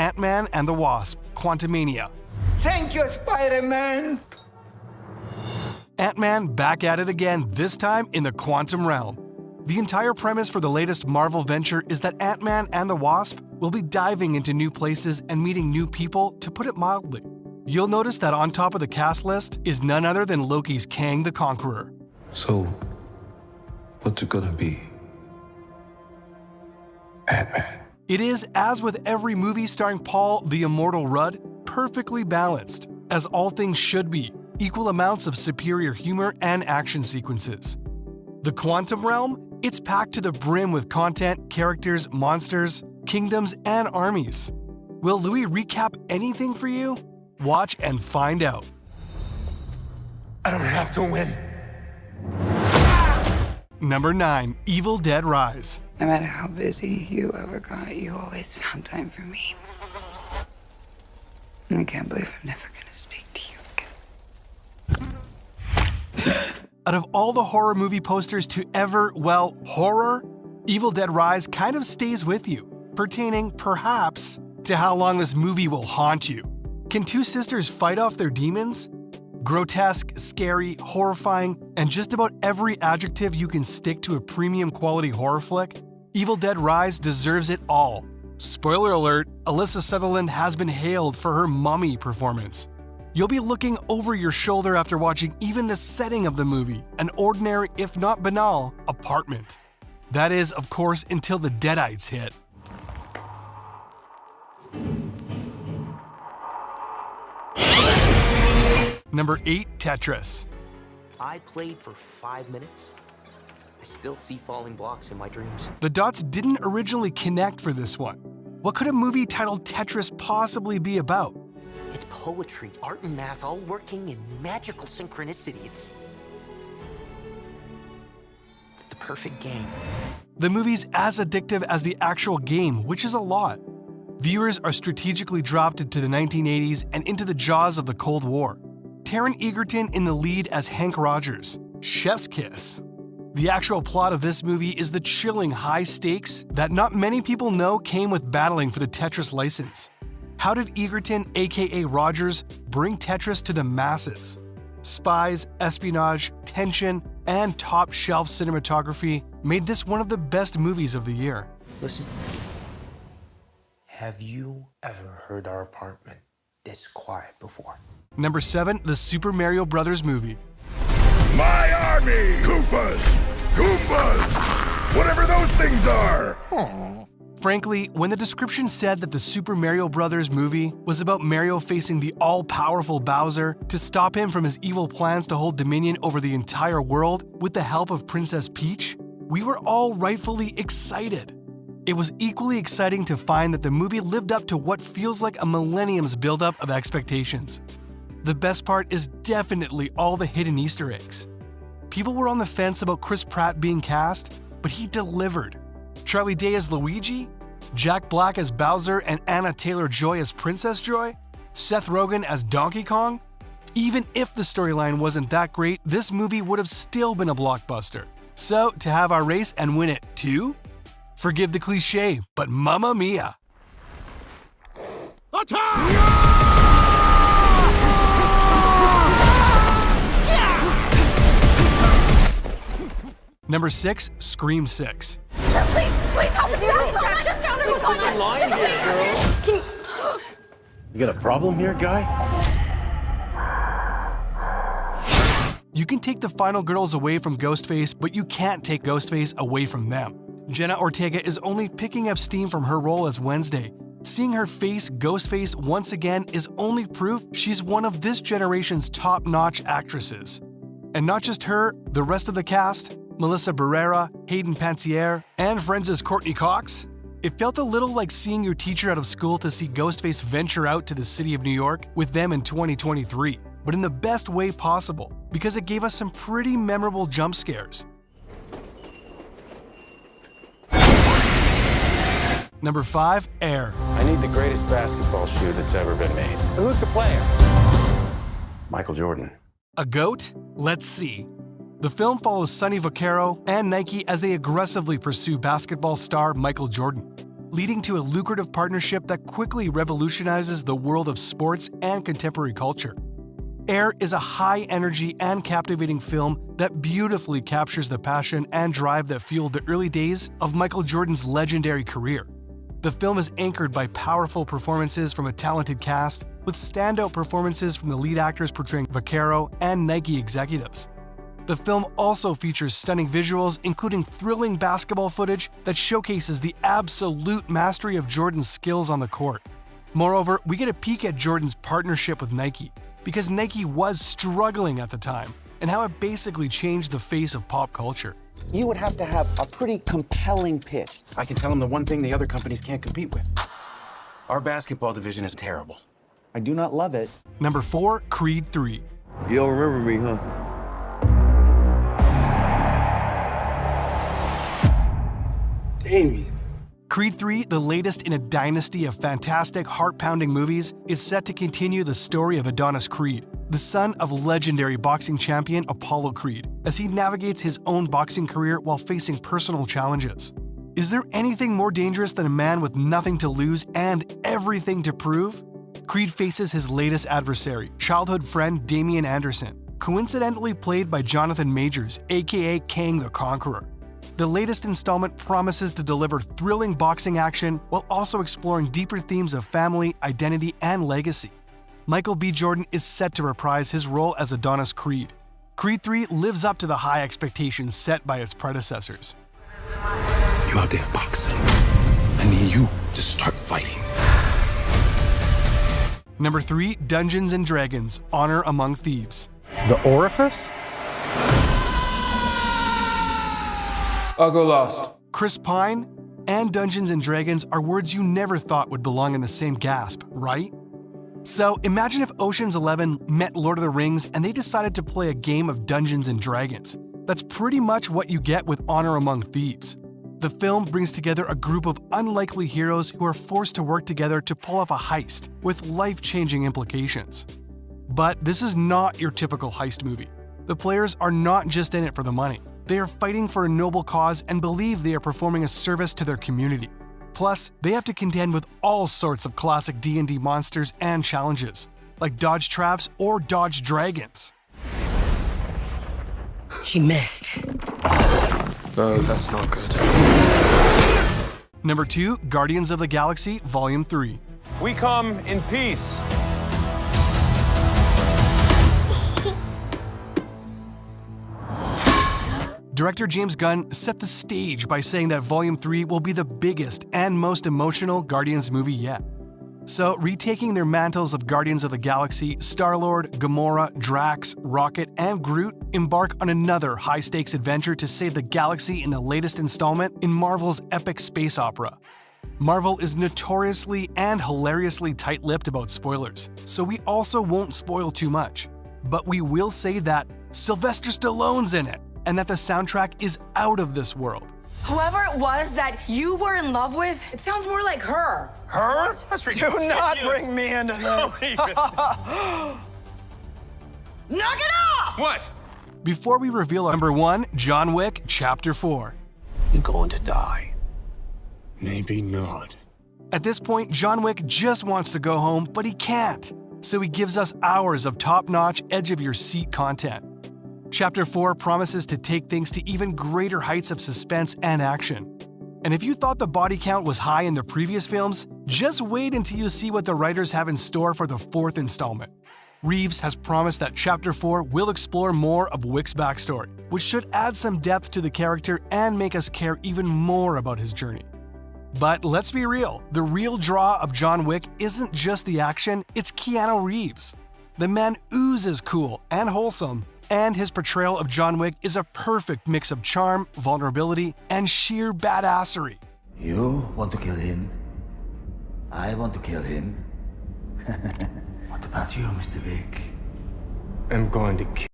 Ant-Man and the Wasp: Quantumania. Thank you, Spider-Man! Ant-Man back at it again, this time in the quantum realm. The entire premise for the latest Marvel venture is that Ant-Man and the Wasp will be diving into new places and meeting new people, to put it mildly. You'll notice that on top of the cast list is none other than Loki's Kang the Conqueror. So, what's it gonna be? Ant-Man. It is, as with every movie starring Paul the Immortal Rudd, perfectly balanced, as all things should be, equal amounts of superior humor and action sequences. The quantum realm? It's packed to the brim with content, characters, monsters, kingdoms, and armies. Will Louis recap anything for you? Watch and find out. I don't have to win. Number 9. Evil Dead Rise. No matter how busy you ever got, you always found time for me. I can't believe I'm never gonna speak to you again. Out of all the horror movie posters to ever, well, horror, Evil Dead Rise kind of stays with you, pertaining, perhaps, to how long this movie will haunt you. Can two sisters fight off their demons? Grotesque, scary, horrifying, and just about every adjective you can stick to a premium quality horror flick, Evil Dead Rise deserves it all. Spoiler alert, Alyssa Sutherland has been hailed for her mummy performance. You'll be looking over your shoulder after watching even the setting of the movie, an ordinary, if not banal, apartment. That is, of course, until the Deadites hit. Number 8. Tetris. I played for 5 minutes. I still see falling blocks in my dreams. The dots didn't originally connect for this one. What could a movie titled Tetris possibly be about? It's poetry, art, and math all working in magical synchronicity. It's the perfect game. The movie's as addictive as the actual game, which is a lot. Viewers are strategically dropped into the 1980s and into the jaws of the Cold War. Taron Egerton in the lead as Hank Rogers. Chef's kiss. The actual plot of this movie is the chilling high stakes that not many people know came with battling for the Tetris license. How did Egerton, aka Rogers, bring Tetris to the masses? Spies, espionage, tension, and top-shelf cinematography made this one of the best movies of the year. Listen. Have you ever heard our apartment this quiet before? Number 7. The Super Mario Bros. Movie. My army! Koopas! Goombas! Whatever those things are! Frankly, when the description said that the Super Mario Bros. Movie was about Mario facing the all-powerful Bowser to stop him from his evil plans to hold dominion over the entire world with the help of Princess Peach, we were all rightfully excited. It was equally exciting to find that the movie lived up to what feels like a millennium's buildup of expectations. The best part is definitely all the hidden Easter eggs. People were on the fence about Chris Pratt being cast, but he delivered. Charlie Day as Luigi, Jack Black as Bowser and Anna Taylor-Joy as Princess Joy, Seth Rogen as Donkey Kong. Even if the storyline wasn't that great, this movie would have still been a blockbuster. So, to have our race and win it too? Forgive the cliche, but mamma mia! Number 6. Scream 6. Please help us. Just down here. There's a line here, girl. You got a problem here, guy? You can take the final girls away from Ghostface, but you can't take Ghostface away from them. Jenna Ortega is only picking up steam from her role as Wednesday. Seeing her face Ghostface once again is only proof she's one of this generation's top-notch actresses. And not just her, the rest of the cast, Melissa Barrera, Hayden Panettiere, and Friends' Courtney Cox. It felt a little like seeing your teacher out of school to see Ghostface venture out to the city of New York with them in 2023, but in the best way possible, because it gave us some pretty memorable jump scares. Number 5. Air. I need the greatest basketball shoe that's ever been made. Who's the player? Michael Jordan. A GOAT? Let's see. The film follows Sonny Vaccaro and Nike as they aggressively pursue basketball star Michael Jordan. leading to a lucrative partnership that quickly revolutionizes the world of sports and contemporary culture. Air is a high-energy and captivating film that beautifully captures the passion and drive that fueled the early days of Michael Jordan's legendary career. The film is anchored by powerful performances from a talented cast, with standout performances from the lead actors portraying Vaquero and Nike executives. The film also features stunning visuals, including thrilling basketball footage that showcases the absolute mastery of Jordan's skills on the court. Moreover, we get a peek at Jordan's partnership with Nike, because Nike was struggling at the time, and how it basically changed the face of pop culture. You would have to have a pretty compelling pitch. I can tell them the one thing the other companies can't compete with. Our basketball division is terrible. I do not love it. Number 4, Creed 3. You don't remember me, huh? Damien. Creed 3, the latest in a dynasty of fantastic, heart-pounding movies, is set to continue the story of Adonis Creed, the son of legendary boxing champion Apollo Creed, as he navigates his own boxing career while facing personal challenges. Is there anything more dangerous than a man with nothing to lose and everything to prove? Creed faces his latest adversary, childhood friend Damian Anderson, coincidentally played by Jonathan Majors, aka Kang the Conqueror. The latest installment promises to deliver thrilling boxing action while also exploring deeper themes of family, identity, and legacy. Michael B. Jordan is set to reprise his role as Adonis Creed. Creed 3 lives up to the high expectations set by its predecessors. You out there boxing. I need you to start fighting. Number 3, Dungeons & Dragons: Honor Among Thieves. The orifice? I'll go lost. Chris Pine and Dungeons & Dragons are words you never thought would belong in the same gasp, right? So imagine if Ocean's 11 met Lord of the Rings and they decided to play a game of Dungeons & Dragons. That's pretty much what you get with Honor Among Thieves. The film brings together a group of unlikely heroes who are forced to work together to pull off a heist with life-changing implications. But this is not your typical heist movie. The players are not just in it for the money. They are fighting for a noble cause and believe they are performing a service to their community. Plus, they have to contend with all sorts of classic D&D monsters and challenges, like dodge traps or dodge dragons. He missed. That's not good. Number 2, Guardians of the Galaxy Volume 3. We come in peace. Director James Gunn set the stage by saying that Volume 3 will be the biggest and most emotional Guardians movie yet. So, retaking their mantles of Guardians of the Galaxy, Star-Lord, Gamora, Drax, Rocket, and Groot embark on another high-stakes adventure to save the galaxy in the latest installment in Marvel's epic space opera. Marvel is notoriously and hilariously tight-lipped about spoilers, so we also won't spoil too much. But we will say that Sylvester Stallone's in it, and that the soundtrack is out of this world. Whoever it was that you were in love with, it sounds more like her. Her? That's ridiculous. Do not bring me into this. Knock it off! What? Before we reveal our number 1, John Wick Chapter 4. You're going to die. Maybe not. At this point, John Wick just wants to go home, but he can't. So he gives us hours of top-notch, edge-of-your-seat content. Chapter 4 promises to take things to even greater heights of suspense and action. And if you thought the body count was high in the previous films, just wait until you see what the writers have in store for the 4th installment. Reeves has promised that Chapter 4 will explore more of Wick's backstory, which should add some depth to the character and make us care even more about his journey. But let's be real, the real draw of John Wick isn't just the action, it's Keanu Reeves. The man oozes cool and wholesome, and his portrayal of John Wick is a perfect mix of charm, vulnerability, and sheer badassery. You want to kill him? I want to kill him. What about you, Mr. Vic? I'm going to kill